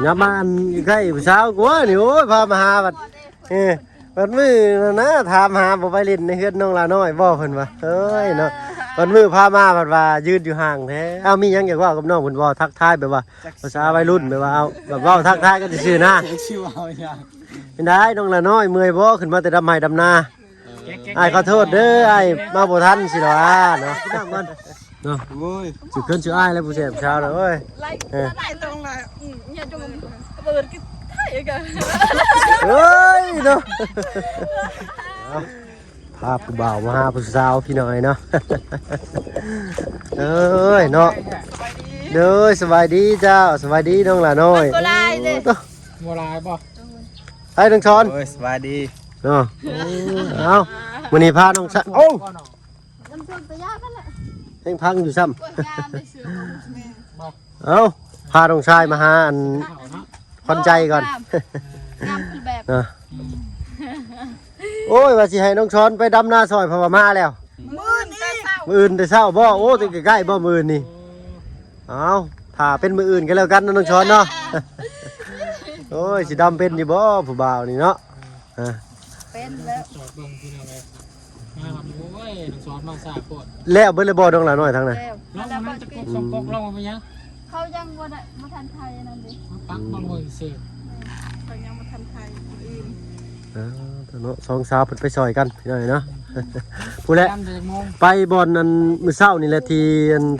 อย่ามาอันใกล้ผู้สาวกว่านี่โอ้ยพามาหาบัดบัดมือนะถามหาบ่ไปเล่นในเฮือนน้องลาน้อยบ่เพิ่นว่าเอ้ยเนาะบัดมือพามาบัดว่ายืนอยู่ห่างแท้เอ้ามีหยังอยากว่ากับน้องเพิ่นบ่ทักทายแบบว่าภาษาวัยรุ่นแบบว่าเอาแบบเว้าทักทายกันซื่อๆนะชื่อเอาอย่างเป็นได้น้องลาน้อยเมื่อยบ่ขึ้นมาแต่ดำไม้ดำนาอ้ายขอโทษเด้ออ้ายมาบ่ทันสิหรอเนาะพี่น้องก่อนเนาะโอ้ยสิขึ้นชื่ออ้ายแล้วผู้แซ่บชาวเด้อเอ้ยไล่ตรงเลยอย่าจงเปิดกินไทยกัน เฮ้ยเนาะพาผู้บ่าวมาหาผู้สาวพี่น้อยเนาะเอ้ยเนาะเด้อสบายดีเจ้าสบายดีน้องหล่ะน้อยโบราณเลยโบราณป่ะให้น้องช้อนโอ้ยสบายดีเนาะเอาวันนี้พาน้องชะโอ้น้ำส้มไปยาบ้านแหละเพลงพังอยู่ซ้ำเอาพาน้องชายมาหาอันคนใจก่อนนะโอ้ยว่าสิให้น้องช้อนไปดำนาซอยเพราะว่ามาแล้วมืออื่นแต่เช้าบ่โอ้ติใกล้ๆบ่มืออื่นนี่เอาถ้าเป็นมืออื่นกันแล้วกันน้องช้อนเนาะโอ้ยสิดำเป็นอยู่บ่ผู้บ่าวนี่เนาะเป็นแล้วจอดเบิ่งพี่น้องเลยโอ้ยสอนมาสาปวดแล้วเบิ่งเลยบ่น้องหล่ะน้อยทั้งนั้นลองมันจะกสองกลองมายังเขายังบ่ได้มาทันไทยนั่นดิปักบางมือสิเขายังมาทันไทยอื่นเนาะสองสาวเพิ่นไปซอยกันพี่น้อยเนาะผู้แลไปบ่อนนั้นมื้อเช้านี่แหละที่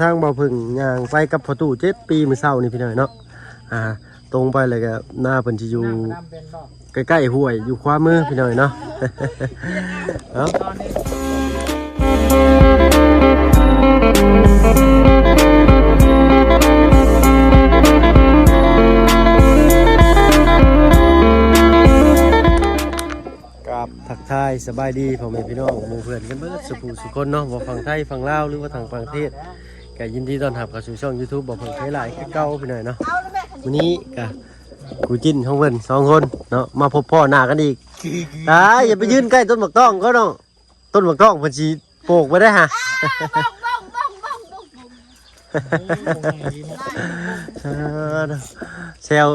ทางบ่าวพึ่งย่างไปกับพ่อตู่7 ปีมื้อเช้านี่พี่น้อยเนาะตรงไปเลยก็หน้าเพิ่นสิอยู่ใกล้ๆห้วยอยู่ขวามือพี่น้อยเนาะเอ้าทักทายสบายดีพ่อแม่พี่น้องหมู่เพื่อนกันเบิดสุขสุคนเนาะบ่ฟังไทยฟังลาวหรือว่าทางต่างประเทศก็ยินดีต้อนรับเข้าสู่ช่อง YouTube บ่ฟังไทยหลายคือเก่าพี่น้อยเนาะวันนี้ก็กูจิ้นของเพิ่น2 คนเนาะมาพบพ่อหน้ากันอีกตายอย่าไปยืนใกล้ต้นหมากต้องก็เนาะต้นหมากต้องเพิ่นสิโปกไว้ได้ฮะเซล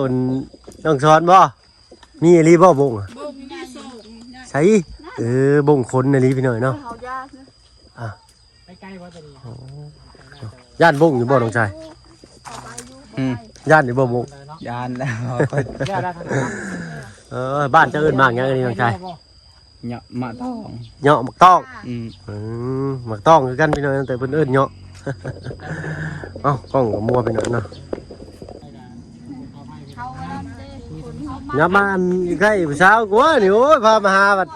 น้องช้อนบ่มีอีหลีบ่บงใช่บงคนอีหลีพี่น้อยเนาะไปใกล้วัดตะลีย่านบงอยู่บ่น้องชายย่านอยู่บ่บงยานแล้วบ้านจะเอิ้นมากยังไงน้องชายเหาะหมากต้องเหาะหมากต้องหมากต้องคือกันพี่น้อยแต่เพิ่นเอิ้นเหาะเอ้ากล้องกับมัวพี่น้อยเนาะอย่ามาอันใกล้ผู้สาวกว่านี่โอ้ยพามาหาบัด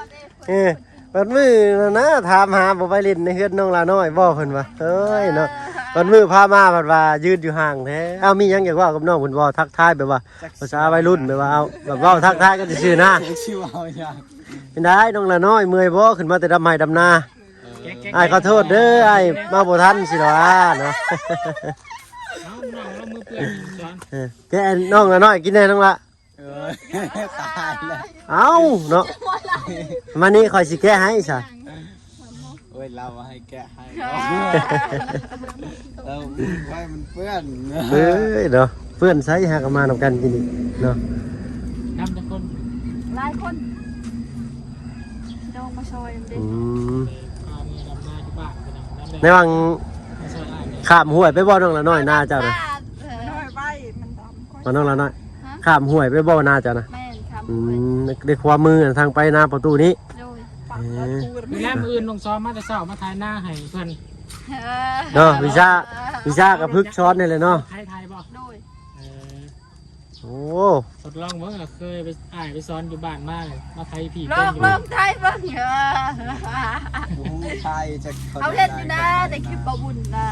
บัดมือนะถามหาบ่ไปเล่นในเฮือนน้องลาน้อยบ่เพิ่นว่าเอ้ยเนาะบัดมือพามาบัดว่ายืนอยู่ห่างแท้เอ้ามีหยังอยากว่ากับน้องเพิ่นบ่ทักทายแบบว่าภาษาวัยรุ่นแบบว่าเอาแบบเว้าทักทายกันซื่อๆนะชื่อเอาอย่างเป็นได้น้องลาน้อยเมื่อยบ่ขึ้นมาแต่ดำไม้ดำนาอ้ายขอโทษเด้ออ้ายมาบ่ทันสิหรอเนาะแกน้องลาน้อยกินได้น้องละตายแล้วเอาเนาะมานี่คอยสิแก้ให้ซะโอ้ยเราให้แกะให้เราไว้มันเปื้อนเนาะเพื่อนใช้หากมานำกันกินเนาะนำทุกคนหลายคนโดนมาซอยดิในวังข้ามห้วยไปบ่น้องละน้อยหน้าเจ้านะน้องละน้อยข้ามห้วยไปบ่หน้าเจ้านะได้ความมือทางไปหน้าประตูนี้มีแล้มืออื่นลงซ้อมมาแต่เช้ามาทายหน้าให้เพื่อนเนาะวิชากับพึกช้อนนี่เลยเนาะไทยบอกโอ้ทดลองเมื่อเคยไปซ้อนอยู่บ้านมากมาไทยผีลองไทยบ้างเหรอไทยจะเอาเล่นอยู่นะแต่คลิปประบุญนะ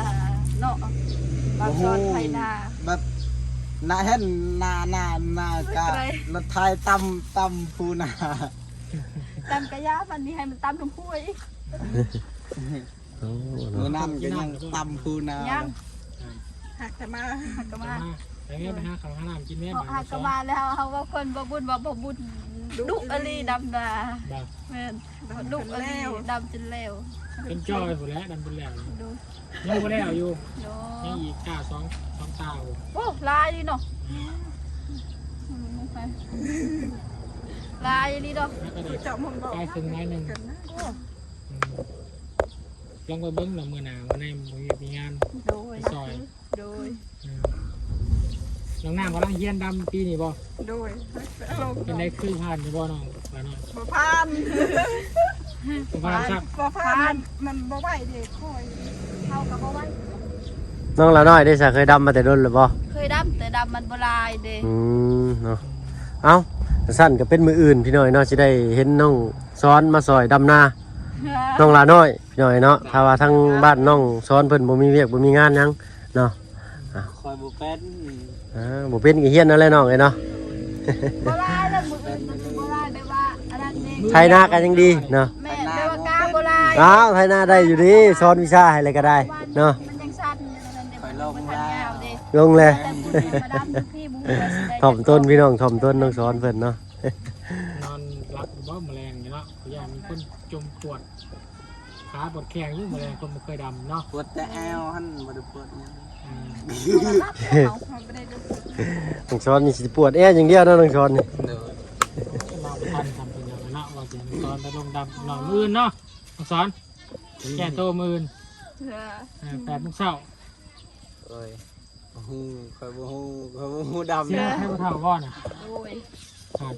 เนาะบางซ้อนไทยนาแบบนาเห็นนากะรถไทยตำพูนาตำกระยาวันนี้ให้มันตำทุ่มพุ้ยมือน้ำก็ยังตำพูนาหักกันมาไปเงี้ยไปหาข้าวหาน้ำกินเนี่ยหักกันมาแล้วเขาว่าคนบบุญบอกบบุญดุอลีดำนาแม่ดุอลีดำจนเลวเป็นจอยหมดแล้วดำจนแล้วยังไม่แล้วอยู่ยังอีกกาสองตาโอ้ลายดีเนาะ ลายนี่ดอก แล้วก็ได้ใกล้ถึงน้อยหนึ่งลองไปเบิ้งหน่อยมือหนาวในมีงาน โดย ซอย โดย น้องน้ำกำลังเฮียนดำปีนี่บ่ โดย เป็นได้คือผ่านอยู่บ่น้องบ่น้อง บ่พาน ผ่านครับ บ่พานมันบ่ไหวเด็กคอย เท่ากับบ่ไหว น้องละน้อยได้ซะเคยดำมาแต่โดนหรือบ่ เคยดำแต่ดำมันบ่ลายเด้ เนาะเอ้าสั้นก็เป็นมืออื่นพี่น้อยเนาะสิได้เห็นน้องซ้อนมาซอยดำนาน้องละน้อยพี่น้อยเนาะถ้าว่าทางบ้านน้องซ้อนเพิ่นบ่มีเวียกบ่มีงานหยังเนาะ คอยบุเป็น บ่เป็นก็เฮียนนั่นแหละน้องเอ้ยเนาะ บ่ลายแล้วมืออื่นมันบ่ลายแบบว่าอันนั้นเด้ ไทยนากันยังดีเนาะ แม่แบบว่ากาบ่ลาย อ้าวไทยนาได้อยู่ดีสอนวิชาให้อะไรก็ได้เนาะ มันยังสั้นอยู่นั่นเด้มันทันยาวเด้ ลงเลย แต่ผู้ที่มาดำพี่บุ้งว่าสิได้ ถ่อมต้นพี่น้องถ่อมต้นน้องสอนเพิ่นเนาะ นอนรับบ่แมลงอยู่เนาะพยายามมีคนจมปวดขาปวดแข้งอยู่แมลงคนบ่เคยดำเนาะ ปวดแต่แอวหันบ่ได้ปวดหยัง เอาบ่ได้ดู น้องสอนนี่สิปวดแออย่างเดียวเนาะน้องสอนนี่ เด้อ มาทันทำเป็นอย่างนั้นเนาะว่าจะตอนไปลงดำหน่อยมื่นเนาะสอนแก่โตมื่น8 โมงเช้า โอ้ยบ่ฮู้คอยบ่ฮู้ดำ เสีย นะ ให้บ่เท่าก่อนน่ะ โอ้ย ครับ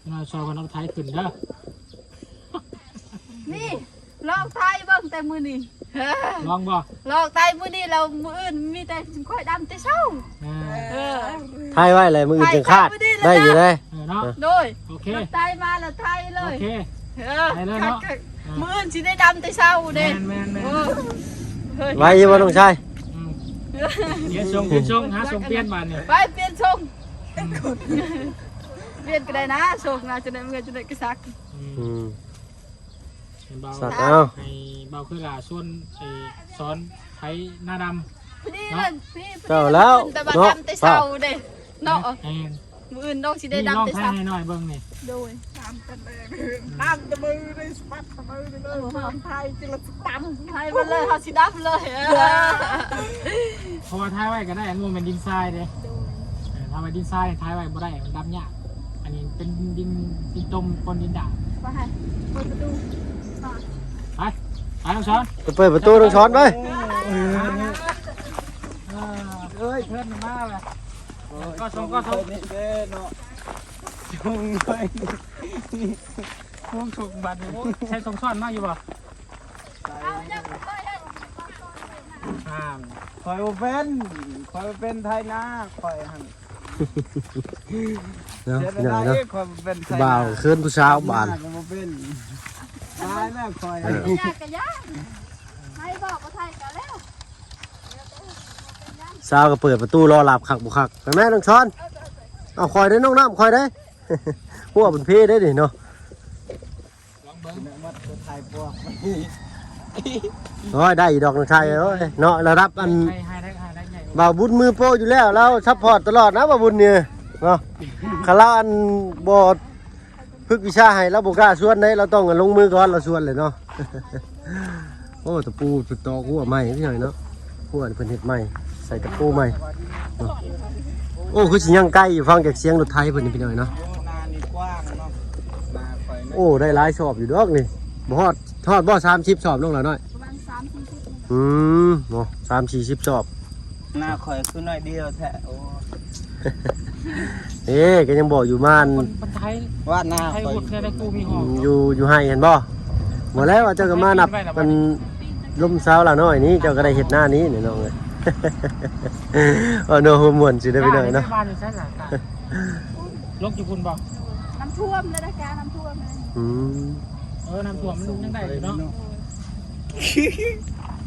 เราชอบกันเอาไทยขึ้นเด้อ นี่ลองไทยเบิ่งแต่มื้อนี้ ลองบ่ ลองไทยมื้อนี้เรามื้ออื่นมีแต่ค่อยดำแต่เช้า อ่า เออ ทายไว้เลยมืออื่นจังคาดได้อยู่เลย เนาะ โดย โอเค รถไทยมาแล้วไทยเล โอย เค เออ ไปเลยเนาะ มื้ออื่นสิได้ดำแต่เช้า แม เด้ นแมนแมน เฮ้ย ไว้อยู่บ่น้องชาย เปลี่ยนทรงหาทรงเปลี่ยนบ้านเนี่ย ไปเปลี่ยนทรงเปลี่ยนก็ได้นะทรงนะจะได้เงินจะได้กระซัก อืม เบา สัตว์เอ้า ให้เบาขึ้นล่ะส่วนไอ้สอนไทยหน้าด นี่มันพี่ เจ้าแล้ว แต่ว่า เนาะ ดำแต่เช้าเด้เนาะ ำแอน มื้ออื่นน้องสิได้ นี่ลอง ดำแต่ ไทย เช้า ให้หน่อยเบิ่งนี่ โดย น้ำตะเบงน้ำตะมือได้สปัดตะมือได้เลยทำไทยจิละสตัม ไทยมาเลยเฮาสิดำเลย เพราะว่าไทยไว้ก็ได้อันนู้นเป็นดินทรายเด้ทำไว้ดินทรายไทยไว้บ่ได้มันดำยากอันนี้เป็นดินต้มปนดินด่าง ว่าให้เปิดประตู ไปน้องสอน ไปเปิดประตูน้องสอนไป เอ้ยเพื่อนมาเลยก็ส่ง นี่เด้อเนาะจุงไป ห่วงสุกบัตรใช้ส่งซ่อนมาอยู่บ่ เอาจังไปให้ ห้าม คอยบ่เป็นไทยนาคอยหัน เนาะ เดี๋ยว ใหญ่ ได้ เนาะ คอยเป็นไทย บ่าวคืนผู้สาวบ้าน ก็บ่เป็นตายแล้วคอย ยากกะยากให้บอกว่าไทยกันแล้ว สาวก็เปิดประตูรอหลับคักบ่คักไปแม่น้องสอนเอาคอยได้น้องน้ำคอยได้ หัวเป็นเพได้ดิเนาะ ลองเบิ้ง วัดไทยพวก โอ้ยได้อีดอกน้องชายเอ้ยเนาะระดับอัน ให้ได้ใหญ่ บ่าวบุญมือโปรอยู่แล้วเราซัพพอร์ตตลอดนะบ่าวบุญเนี่ยเนาะคาราอันบ่ฝึกวิชาให้เราบ่กล้าชวนได้เราต้องลงมือก่อนเราชวนเลยเนาะ โอ้ตะปูตะตอกหัวใหม่พี่หน่อยเนาะหัวนี่เพิ่นเฮ็ดใหม่ใส่ตะปูใหม่เนาะโอ้คือสิยังไกลอยู่ฟังจากเสียงรถไทยเพิ่นนี่พี่หน่อยเนาะ นานี่กว้างเนาะนาคอย โอ้ได้หลายชอบอยู่ดอกนี่บ่ฮอดทอดบ่30ชอบน้องหล่ะน้อย ประมาณ3-40 เนาะ3-40ชอบ นาคอยคือน้อยเดียวแท้โอ้ ก็ยังบอกอยู่ม่าน คนไทย ว่านา ไทย คอย บุตรได้กูมีหอ อยู่ให้เห็นบ่หมดแล้วเจ้าก็มานับมันลมสาวละน้อยนี้เจ้าก็ได้เฮ็ดหน้านี้นี่น้องเอ้ย เนาะม่วนสิได้ไปหน่อยเนาะ บ้านอยู่ใช่ไหมลกอยู่คุณบอก น้ำท่วมเลยนะการน้ำท่วมเลย อืม น้ำท่วมมันยังได้อยู่เนาะ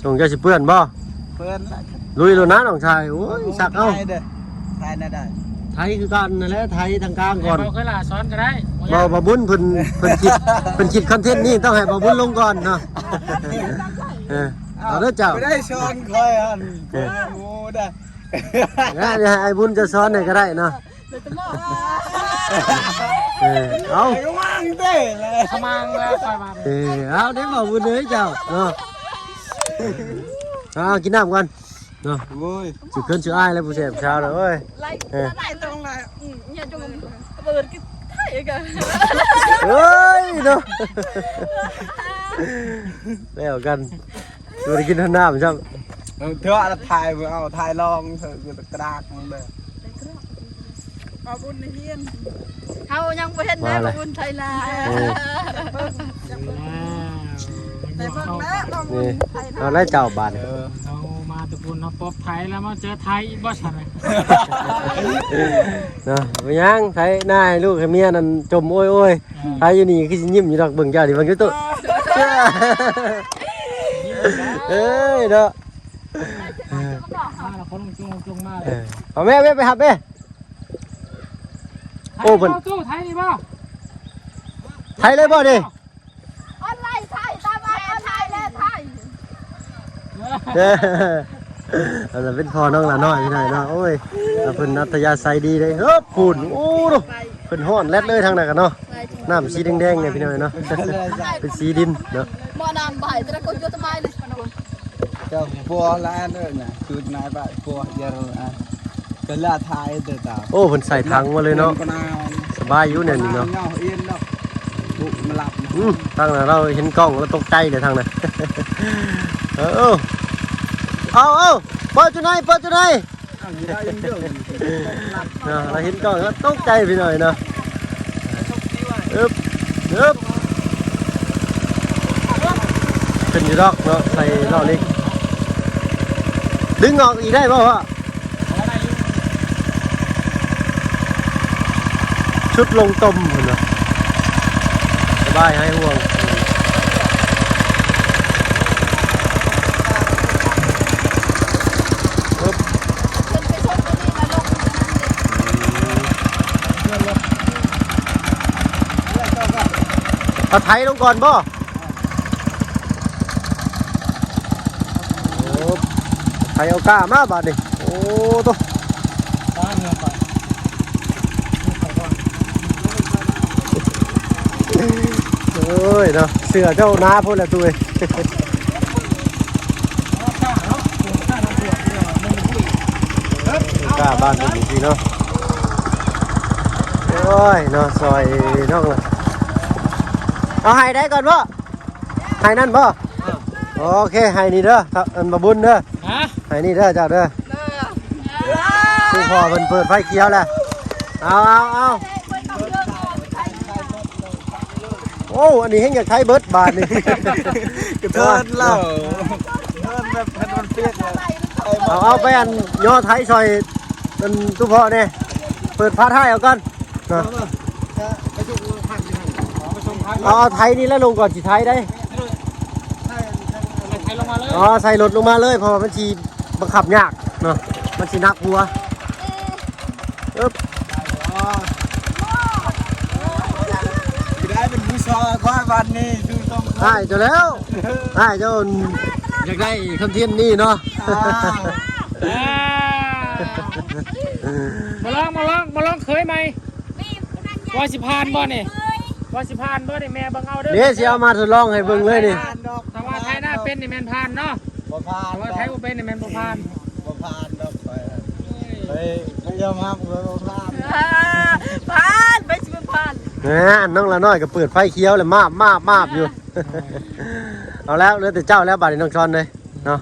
จงเจ้าสิเปื้อนบ่ เพิ่นละ ลุยแล้วนะน้องชายโอ้ยสักเอา ไทยเด้อไทยน่ะได้ ไทยคือกันนั่นแหละไทยทางกลางก่อน เราเคยลาซ้อนก็ได้ บ่บุญเพิ่นคิดคอนเทนต์นี้ต้องให้บ่บุญลงก่อนเนาะ เอาเด้อเจ้า ไม่ได้ชอนคอยอันโอ้ได้ ให้ไอ้บุญจะสอนให้ก็ได้เนาะ เดี๋ยวจะมอง เอา ไอ้ก็ว่างเด้เลย ขมังแล้วคอยมา เอาได้บ่บุญเด้อเจ้าเนาะเอากินน้ำก่อนเนาะ โอ้ย สิขึ้นสิอ้ายแล้วผู้แสบเช้าแล้วเอ้ย ไล่ไล่ตรงเลย เนี่ยจงเปิดกินไทยกัน เฮ้ยเนาะแล้วกันดูได้กินท่านน้ำใช่ไหม เธอเอาถ่ายเอาถ่ายลองเธอกระดาษมันเลย เอาบุญในเฮียน เฮายังบ่เห็นได้บ่บุญไทยลา แต่เบิ่งแล้วเอาบุญ นี่ ไทยนะ เอาได้เจ้าบาท เรามาตะกุนเราปบไทยแล้วมาเจอไทยอีกบ่ใช่ไหม เนาะไปยังไทยหน้าให้ลูกให้เมียนั่นจมโอ้ยโอ้ยไทยอยู่นี่คือสิยิ้มอยู่ดอกเบิ่งเจ้าดิเบิ่งอยู่ตุ๊เอ้ยเนาะ มาเราคนลงมาเลย เอาแม่ไปหับแม่โอ้เพิ่น ตู้ไทยนี่บ่ ไทยเลยบ่ดิ ออนไลน์ไทยตามออนไลน์แล้วไทย อันนั้นเป็นพ่อน้องละน้อยพี่น้อยเนาะโอ้ยเพิ่นอัธยาศัยดีเลยเฮ้อฝุ่นโอ้โหเพิ่นฮ้อนแลดเลยทางนั้นกันเนาะน้ำสีแดงๆเนี่ยพี่น้อยเนาะเป็นสีดินเนาะ บ่น้ำบ่ายแต่คนอยู่ทำไมเลยมัน เจ้าปัวละอันเลยนะชุดนายบ้านปัวเยอะอ่ะก็ละถ่ายเด้อตา โอ้เพิ่นใส่ถังมาเลยเนาะ ก็น่า สบายอยู่เนี่ยนี่เนาะ เงาเอียนเนาะบุกมาหลับ ทางนั้นเราเห็นกล้องแล้วตกใจเลยทางนั้นเอาเปิดจุดไหนเนาะเราเห็นกล้องแล้วตกใจพี่หน่อยเนาะอึบเป็นอยู่ดอกเนาะใส่ล้อเล็กดึงออกอีกได้ป่าวะชุดลงต้มเนาะสบายให้ห่วงเอาไทยลงก่อนบ่ไทยเอาก้ามาบาดดิโอ้ตัวเอ้ยเนาะเสือเจ้าน้าพูดแล้วตัวเองก้าบ้านเป็นจริงเนาะโอ้ยเนาะซอยน้องเลยเอาให้ได้ก่อนบ่ให้นั่นบ่โอเคให้นี่เด้ออันมาบุญเด้อให้นี่เด้อจ้าเด้อคือพอเพิ่นเปิดไฟเขียวแล้วเอาโอ้อันนี้เฮงอยากใช้เบิร์ดบาทนี่ กระเทินเล่าเทินแบบพันเปียกเลย เอาไปอันย่อไทยซอยมันตู้พอเนี่ยเปิดพาท้ายเอากันนะเอาไทยนี่แล้วลงก่อนสิไทยได้ ไทยลงมาเลย อ๋อใส่รถลงมาเลยเพราะมันชีบังคับยากเนาะมันชีนักหัวอึ๊บ ได้เป็นผู้ชายควายวันนี้ดูต้อง ได้เจ้าแล้วได้เจ้าอยากได้คำเทียนนี่เนาะ มาลองเคยไหมว่าสิพานบ่เนี่ยว่าสิพานบ่เนี่ยแม่บังเอาเด้อ เดี๋ยวสิเอามาทดลองให้เบิ่งเลยนี่ ถ้าว่าไทยหน้าเป็นนี่แม่นพานเนาะ บ่พาน ถ้าว่าไทยบ่เป็นนี่แม่นบ่พาน บ่พานดอกไปไม่ยอมรับเลยบ่พาน ผ่านไปสิผ่าน น้องละน้อยก็เปิดไฟเขียวเลยมาบอยู่ เอาแล้วเหลือแต่เจ้าแล้วบาดนี้น้องชอนเลยเนาะ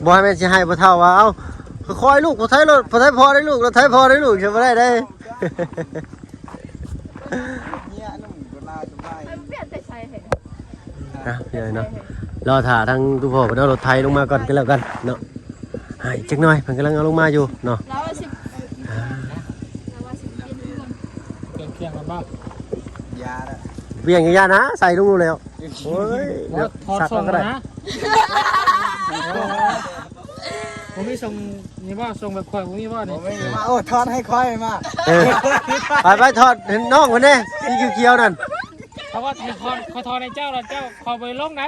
บ่ให้แม่สิให้บ่เท่าว่าเอ้าคอยลูกบ่ไทยรถบ่ไทยพอได้ลูกรถไทยพอได้ลูกจะบ่ได้ เนี่ยนุ่มก็น่าจะไป เปลี่ยนแต่ใช่เหรอ นะพี่เนาะรอถ่าทางตู้พ่อเพิ่นเอารถไทยลงมาก่อนก็แล้วกันเนาะให้จักหน่อยเพิ่นกำลังเอาลงมาอยู่เนาะ แล้วสิ เพียงกันบ่ ยาละ เบี่ยงอย่านะใส่ลงแล้วโอ้ยเดี๋ยว ถอด สัก ส่ง ก็ได้ นะผมมีส่งนี่บ่ส่งแบบข่อยผมมีบ่นี่ ไม่มาโอ้ทอดให้ค่อยมา ไปถอดเห็นน้องคนนี้สีเขียวๆนั่น เพราะว่าไทยทอดในเจ้าแล้วเจ้าขอไปลงไหน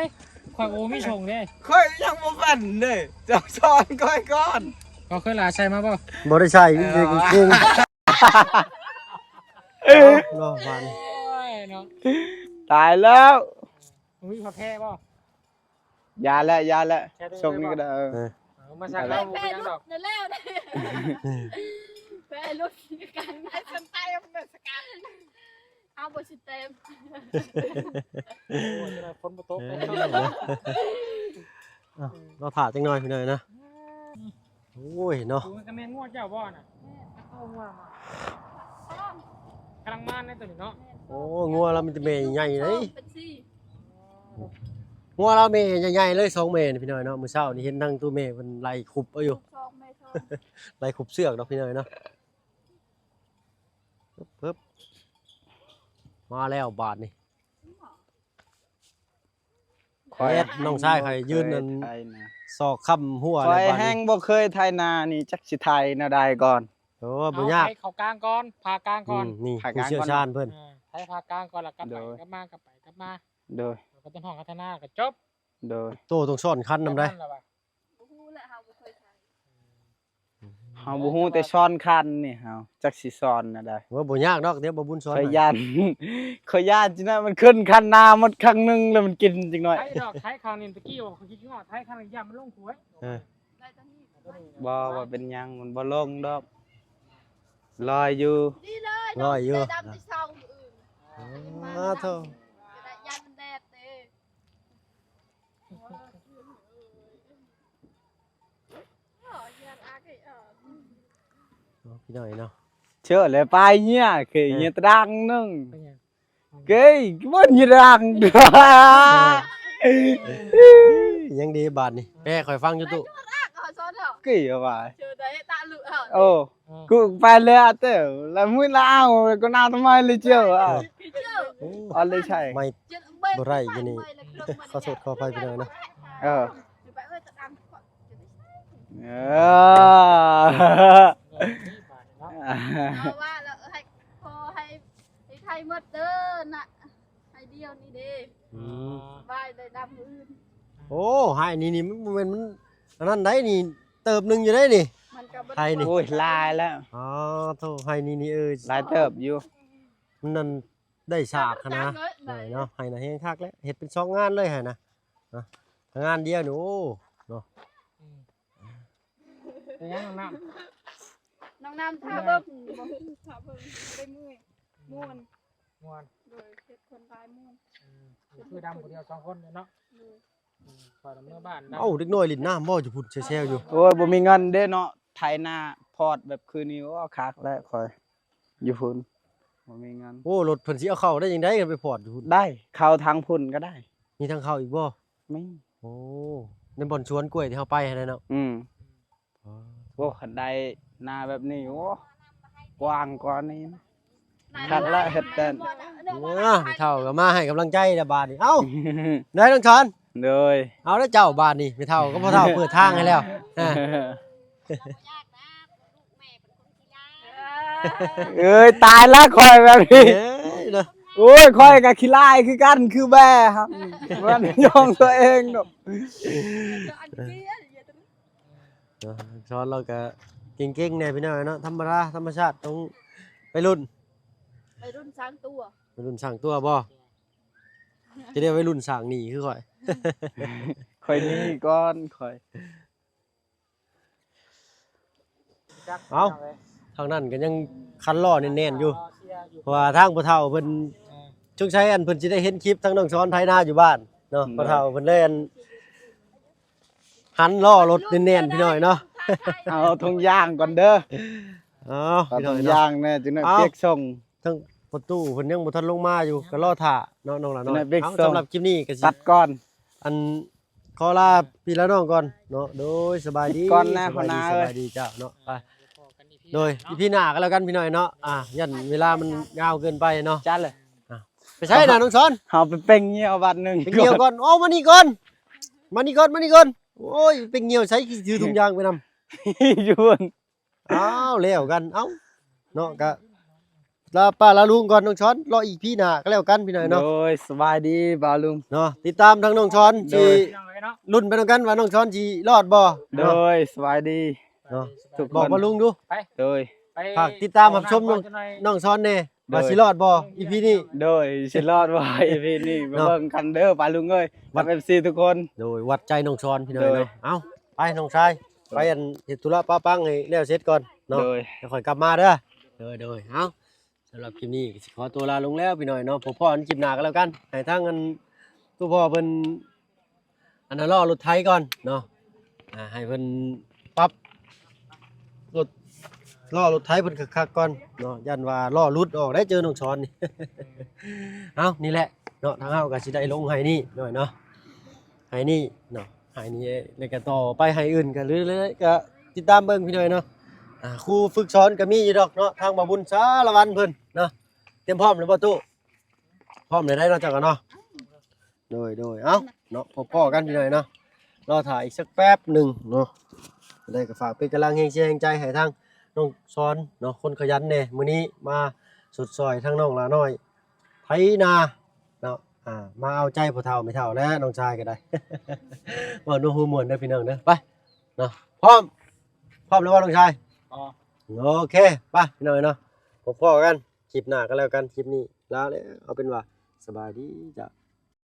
ข่อยโอ้มีส่งเด้ ค่อยยังบ่ฟันเลยจะสอนค่อยก่อน เขาเคยลาใส่มาบ่ บ่ได้ใส่จริงๆรอฟัน โอ้ยเนาะ ตายแล้ว ผมมีผ้าแพร่บ่ ยาละส่งนี่ก็ได้ มาสักแล้วบ่เป็นหยังดอก นั่นแล้ว ไปรถกัน ไอ้ฉันตายมันเป็นสกัด เอาบ่สิเต็ม โอ้ยจะได้ฝนบ่ตกเลย เราถ่าจังหน่อยพี่หน่อยนะโอ้ยเนาะ ดูกระแมงง่วเจ้าบ่น่ะเอาง่วมากำลังมาในตัวนี้เนาะ โอ้งัวเรามันจะเมย์ใหญ่เลย เป็นซี่ งัวเราเมย์ใหญ่ๆเลย2เมย์พี่หน่อยเนาะมื้อเช้านี่เห็นนั่งตู้เมย์มันไล่ขุบเอาอยู่ ซองไม่ซอง ไล่ขุบเสือกดอกพี่หน่อยเนาะปึ๊บมาแล้วบาทนี่เอ็ดน้องชายใครยืนนั่น ไทยนะ ซอกค้ำหัว ค เล อย ยบาด แห้ง นี้ บ่เคยไทยนานี่จักสิไทยนาได้ก่อน โอ้บ่ยาก ให้เขากลางก่อนพากลางก่อน นี่ ผ่าก ผู้ ลาง เชี่ยว ก่อน ชาญเพิ่น ให้พากลางก่อนแล้วกลับไป โดย กลับมากลับไปกลับมา โดย แล้วก็ต้นห้องพัฒนาก็จบ โดย โตต้องซ่อนคันนำได้ นั่นแหละว่ะ บ่ฮู้แหละเฮาบ่เคยใช้ เฮาบ่ฮู้แต่ซ้อนคันนี่เฮาจักสิซ้อนนาได้ ว่าบ่ยากดอกเดี๋ยวบ่บุญสอน ขอย ให้ ย่าน ขอยย่านจินะมันขึ้นคันนาหมดครั้งหนึงแล้วมันกินจังหน่อย ไทยดอกไทยคราวนี้ตะกี้ว่าเขาคิดว่าไทยคราวนี้ยามมันลงหวย เออ ได้ตอนนี้ บ่ว่าเป็นหยังมันบ่ลงดอกลอยอยู่ ดีเลย ร้อยอยู่ ได้ดำที่ซองอื่น อ้าโธ่ จะได้ยันมันแดดเด้อ๋อยันอาไก่พี่หน่อยเนาะ Chợ lại bay nhá, kì như ta đang nâng. เป็นไง Kì, vẫn như đang. ยังดีบาทนี่แม่คอยฟังอยู่ตุ ขอซ้อนเหรอ Kì hả bà? เจอได้ตาเหลือเหรอ Ồ, cụ phải lẹ tớ, là mũi lao, con nào tao mai lấy chiều à? พี่เจ้า Ở lấy chạy. ไม่ เจ็ดเบ้ บ่ไรอยู่นี่ ขอโทษขออภัยพี่หน่อยนะ Ờ. ไปเอ้ยจะดังก่อนจะได้ใช้ Ờ. เอาว่าแล้วให้พอให้ไทยหมดเด้อน่ะให้เดียวนี่เด้ อืม บายได้ดำอื่น โอ้ให้นี่มันบ่แม่นมันอันนั้นได้นี่เติบหนึงอยู่ได้นี่ มันก็บ่ ไทยนี่ Ui, lai lắm. อ๋อโธ่ให้นี่ Lai tợp vô. มันนั่นได้ฉากนะหน่อยเนาะให้นะเฮ็ดคักแล้วเฮ็ดเป็น2งานเลยให้นะนะงานเดียวนี่โอ้เนาะ เป็นยังน้ำ น้องน้ำท่าเบิ่งบ่ท่าเบิ่งได้เมื่อยม่วน ม่วน โดยเฮ็ดคนตายม่วน คือดำคนเดียว2คนเนาะปล่อยเมื่อบ้าน เอ้าเด็กน้อยลิ้นน้ำบ่จะพูดแซวๆอยู่ Ôi, bố mình ngân đấy nó. Thay na, phọt bẹp khư níu, khác lại khỏi. Dù phun. Bố mình ngân. โอ้รถเพิ่นสิเอาเข้าได้ยังไดกันไปพอดอยู่พุ่น Đây, khao thang phun cái đây. มีทางเข้าอีกบ่ Mình. โอ้ในบ่อนสวนกล้วยที่เฮาไปหั่นน่ะเนาะ Ừ. Ô, khẩn đây, na bẹp ní, ô. Quang con ní. คักละเฮ็ดแต่ ไม่เท่าก็มาให้กำลังใจแล้วบาดนี้เอ้าได้น้องชอน Rồi. เอาแล้วเจ้าบาดนี้ไม่เท่าก็พ่อเท่าเปิดทางให้แล้วอ่า Ơi, tài lá khỏi bẹp ní. เอ้ยเนาะ Ôi, khỏi cả khi lai, khi căn, khi bè. Vẫn nhong tụi em đâu. อันนี้อย่าตรึ เนาะชอนเราก็เก่งๆแน่พี่น้อยเนาะธรรมดาธรรมชาติต้องไปรุ่น ไปรุ่นช้างตัว ไปรุ่นสร้างตัวบ่จะได้ไปรุ่นสร้างหนีคือข่อย Khỏi ní con, khỏi. ทางนั้นก็ยังคันล้อแน่นๆอยู่เพราะว่าทางพ่อเฒ่าเพิ่นช่วงใช้อันเพิ่นสิได้เห็นคลิปทั้งน้องช้อนไทยนาอยู่บ้านเนาะพ่อเฒ่าเพิ่นเลยอันหันล้อรถแน่นๆพี่น้อยเนาะ Ao thùng giang còn đơ. อ๋อ Ao พี่น้อย thùng เนาะ giang nè, chứ nó Ao. tiếc sông. ทั้งประตูเพิ่นยังบ่ทันลงมาอยู่ก็รอท่าเนาะน้องหลานน้อย นั่นเบรก เอา ส่ง สำหรับคลิปนี้ก็สิ Tắt con. อันขอลาพี่ละน้องก่อนเนาะโดยสบายดี ก่อนนะ สบายดี พ่อนา ส เอ้ย บายดีเจ้าเนาะไปโดยพี่หน้าก็แล้วกันพี่น้อยเนาะยันเวลามันยาวเกินไปเนาะ Chát rồi. ไปใช่นะน้องช้อน Họ phải ping nhiều bạn nừng. เป็นเงียวก่อนโอ้มานี่ก่อนมานี่ก่อนโอ้ยเป็นเงียวใช้ถือถุงยางไปนำ Chuồn. อ้าวแล้วกันเอ้าเนาะก็ลาป้าลาลุงก่อนน้องช้อนรออีกพี่หน้าก็แล้วกันพี่น้อยเนาะ Rồi, sbai đi vào luôn. เนาะติดตามทั้งน้องช้อนสิ เนาะ รุ่นไปด้วยกันว่าน้องช้อนสิรอดบ่เนาะ Rồi, sbai đi. เนาะ Thực บอก phần. มาลุงดู Rồi, ฝากติดตามรับชมน้องช้อนแน่ว่าสิรอดบ่อีพีนี้ rồi, xin lọt vào vì đi. Nó. Vâng, khăn đỡ vào luôn ơi. Bắt MC tụi con. โดยวัดใจน้องช้อนพี่น้อย โดย เนาะเอ้าไปน้องชายไปอันเฮ็ดธุระป้าปังให้แล้วเสร็จก่อน เนาะ โดย เดี๋ยวค่อยกลับมาเด้อโดยเอ้าสำหรับคลิปนี้ก็สิขอตัวลาลงแล้วพี่น้อยเนาะพบพ่อกันคลิปหน้าก็แล้วกันให้ทางอันตัวพ่อเพิ่นอันนั้นล้อรถไถก่อนเนาะให้เพิ่นปรับรถล้อรถไถเพิ่นคักๆก่อนเนาะยันว่าล้อหลุดออกได้เจอน้องช้อนนี่ เอ้านี่แหละเนาะทางเฮาก็สิได้ลงให้นี่หน่อยเนาะให้นี่เนาะให้นี่แล้วก็ต่อไปให้อื่นก็เรื่อยๆก็ติดตามเบิ่งพี่น้อยเนาะครูฝึกสอนก็มีอยู่ดอกเนาะทางบ่บุญสารวันเพิ่นเนาะเตรียมพร้อมแล้วบ่ตู้พร้อมเลยได้เนาะจักกันเนาะโดยเอ้าเนาะพอๆกันพี่น้อยเนาะรอถ่ายอีกสักแป๊บหนึงเนาะได้ก็ฝากเป็นกำลังแรงเชียร์แรงใจให้ทางน้องสอนเนาะคนขยันแน่มื้อนี้มาสุดซอยทางน้องหลาน้อยไถนาเนาะมาเอาใจผู้เฒ่าไม่เฒ่าแล้วน้องชายก็ได้ ว่านูฮูม่วนเด้อพี่น้องเด้อไปเนาะพร้อมแล้วว่าน้องชาย อ๋อ โอเคไปพี่น้องเนาะพบกันคลิปหน้าก็แล้วกันคลิปนี้ลาแล้วเอาเป็นว่าสบายดีจ้ะ